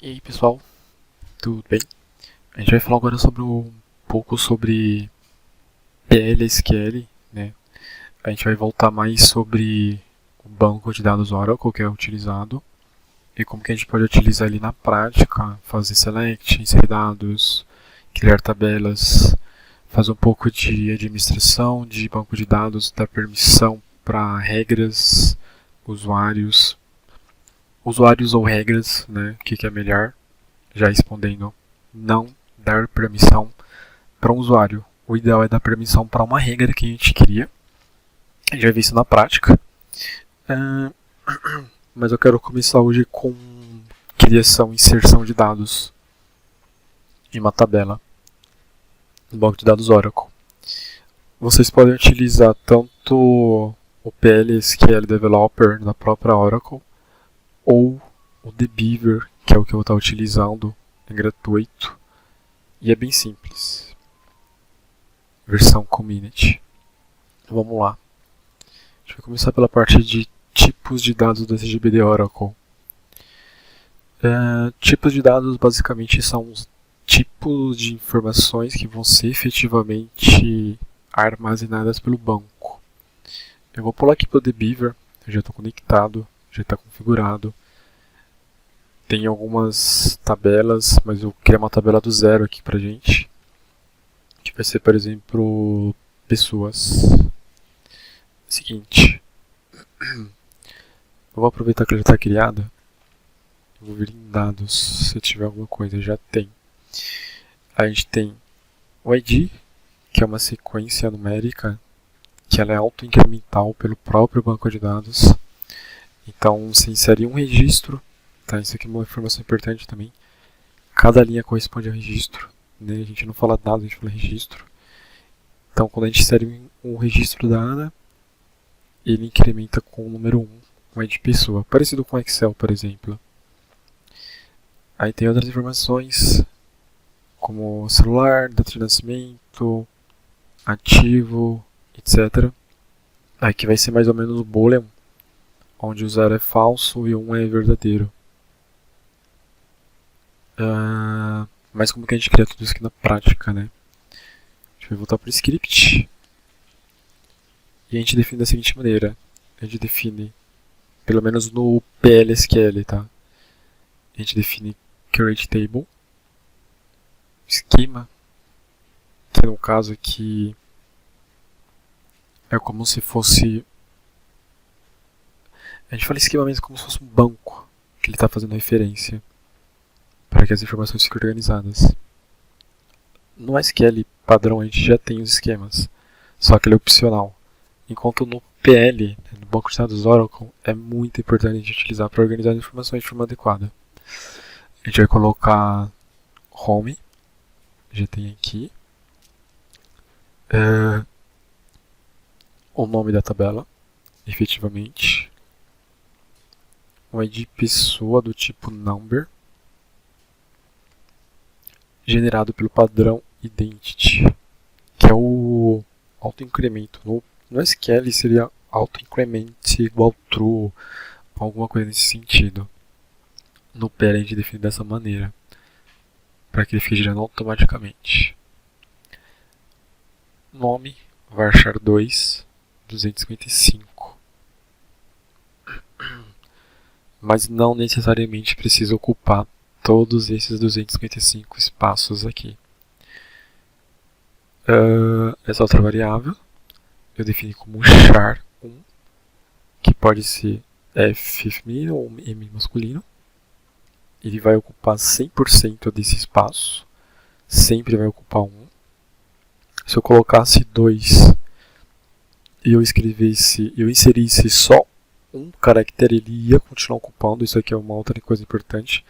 E aí pessoal, tudo bem? A gente vai falar agora sobre um pouco sobre PLSQL, né? A gente vai voltar mais sobre o banco de dados Oracle que é utilizado e como que a gente pode utilizar ele na prática, fazer select, inserir dados, criar tabelas, fazer um pouco de administração de banco de dados, dar permissão para regras, usuários, usuários ou regras, né? O que é melhor, já respondendo não dar permissão para um usuário. O ideal é dar permissão para uma regra que a gente cria. A gente vai ver isso na prática. Uh, mas eu quero começar hoje com criação e inserção de dados em uma tabela no banco de dados Oracle. Vocês podem utilizar tanto o PLSQL Developer da própria Oracle ou o TheBeaver, que é o que eu vou estar utilizando, é gratuito e é bem simples. Versão Community. Vamos lá. A gente vai começar pela parte de tipos de dados do SGBD Oracle. Tipos de dados basicamente são os tipos de informações que vão ser efetivamente armazenadas pelo banco. Eu vou pular aqui para o TheBeaver, eu já estou conectado, já está configurado. Tem algumas tabelas, mas eu criei uma tabela do zero aqui pra gente. Que vai ser, por exemplo, pessoas. Seguinte, eu vou aproveitar que ele já está criado. Eu vou vir em dados, se tiver alguma coisa, já tem. A gente tem o ID, que é uma sequência numérica, que ela é auto-incremental pelo próprio banco de dados. Então, se inserir um registro, tá? Isso aqui é uma informação importante também. Cada linha corresponde a um registro, né? A gente não fala dados, a gente fala registro. Então, quando a gente insere um registro da Ana, ele incrementa com o número 1, um ID pessoa, parecido com Excel, por exemplo. Aí tem outras informações, como celular, data de nascimento, ativo, etc. Aqui vai ser mais ou menos o boolean, onde o 0 é falso e o 1 é verdadeiro. Mas como que a gente cria tudo isso aqui na prática, né? A gente vai voltar para o script. E a gente define da seguinte maneira. A gente define, pelo menos no PLSQL, tá? A gente define create table, esquema, que no caso aqui é como se fosse... A gente fala esquema mesmo como se fosse um banco que ele está fazendo referência para que as informações fiquem organizadas. No SQL padrão a gente já tem os esquemas, só que ele é opcional. Enquanto no PL, no banco de dados Oracle, é muito importante a gente utilizar para organizar as informações de forma adequada. A gente vai colocar home, já tem aqui, o nome da tabela, efetivamente, um ID pessoa do tipo number, generado pelo padrão identity, que é o autoincremento. No SQL seria autoincrement igual true, alguma coisa nesse sentido. No PL a gente define dessa maneira, para que ele fique gerando automaticamente. Nome, varchar 2, 255. Mas não necessariamente precisa ocupar todos esses 255 espaços aqui. Essa outra variável eu defini como char1, que pode ser F feminino ou M masculino. Ele vai ocupar 100% desse espaço, sempre vai ocupar 1. Se eu colocasse 2 e eu inserisse só um caractere, ele ia continuar ocupando. Isso aqui é uma outra coisa importante,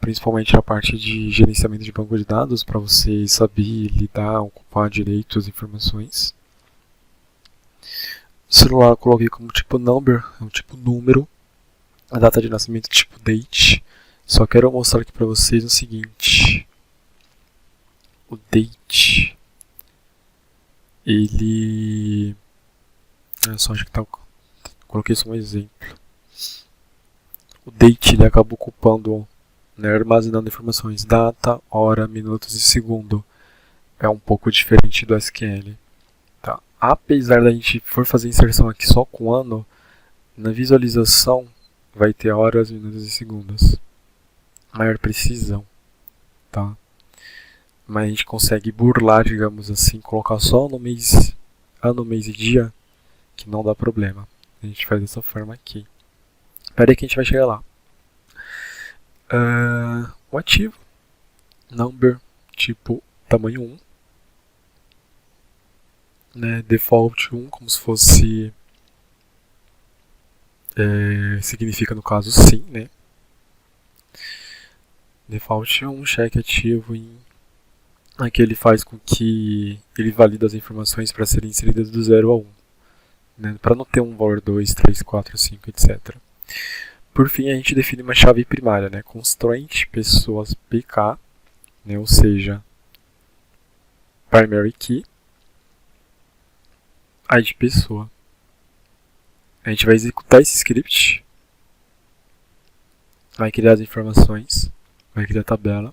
principalmente na parte de gerenciamento de banco de dados, para você saber lidar, ocupar direito as informações. O celular eu coloquei como tipo number, é um tipo número. A data de nascimento tipo date. Só quero mostrar aqui para vocês o seguinte. O date, ele... só acho que tá... Coloquei só um exemplo. O date ele acaba ocupando né, armazenando informações data, hora, minutos e segundo. É um pouco diferente do SQL. Tá? Apesar da gente for fazer inserção aqui só com ano, na visualização vai ter horas, minutos e segundos. Maior precisão. Tá? Mas a gente consegue burlar, digamos assim, colocar só ano, mês e dia, que não dá problema. A gente faz dessa forma aqui. Espera aí que a gente vai chegar lá. O ativo, number, tipo tamanho 1, né, default 1, como se fosse, significa no caso sim, né, default 1, check ativo em, aqui ele faz com que ele valida as informações para serem inseridas do 0 a 1, né, para não ter um valor 2, 3, 4, 5, etc. Por fim, a gente define uma chave primária, né, constraint pessoas pk, né, ou seja, primary key, ID pessoa. A gente vai executar esse script, vai criar as informações, vai criar a tabela,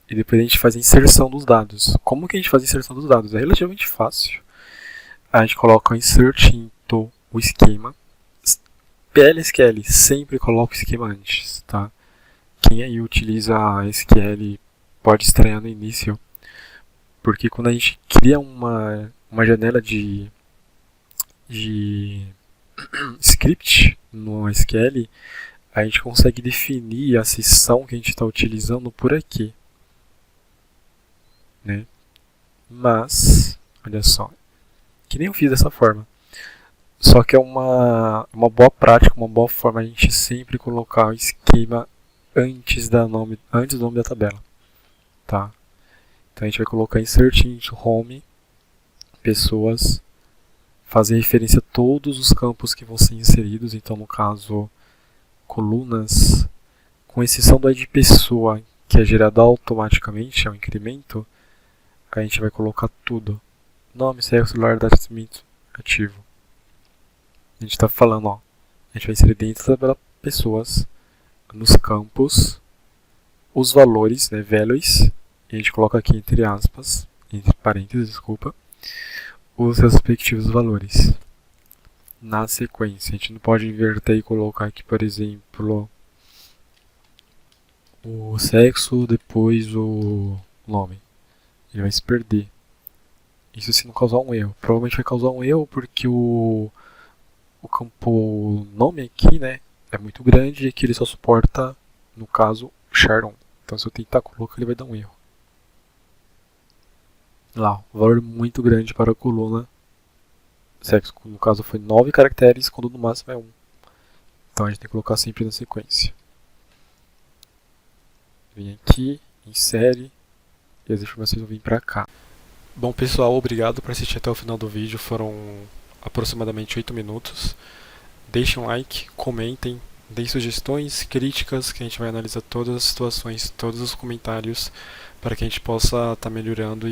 e depois a gente faz a inserção dos dados. Como que a gente faz a inserção dos dados? É relativamente fácil. A gente coloca o insert into o esquema. PLSQL sempre coloca o esquema antes, tá? Quem aí utiliza SQL pode estranhar no início, porque quando a gente cria uma janela de script no SQL, a gente consegue definir a seção que a gente está utilizando por aqui, né? Mas, olha só, que nem eu fiz dessa forma. Só que é uma boa prática, uma boa forma a gente sempre colocar o esquema antes do nome da tabela, tá? Então a gente vai colocar insert into home, pessoas, fazer referência a todos os campos que vão ser inseridos, então no caso colunas, com exceção do ID pessoa, que é gerado automaticamente, é um incremento, a gente vai colocar tudo. Nome, sexo, celular, data de nascimento, ativo. A gente está falando, ó, a gente vai inserir dentro da tabela pessoas, nos campos, os valores, né, values, e a gente coloca aqui entre aspas, entre parênteses, desculpa, os respectivos valores. Na sequência, a gente não pode inverter e colocar aqui, por exemplo, o sexo, depois o nome. Ele vai se perder. Isso se não causar um erro. Provavelmente vai causar um erro porque o campo nome aqui, né, é muito grande e que ele só suporta, no caso, char1. Então se eu tentar colocar, ele vai dar um erro. Lá, um valor muito grande para a coluna. Sexo, no caso, foi 9 caracteres, quando no máximo é 1. Então a gente tem que colocar sempre na sequência. Vem aqui, insere, e as informações vão vir para cá. Bom pessoal, obrigado por assistir até o final do vídeo, foram aproximadamente 8 minutos. Deixem um like, comentem, deem sugestões, críticas, que a gente vai analisar todas as situações, todos os comentários, para que a gente possa estar melhorando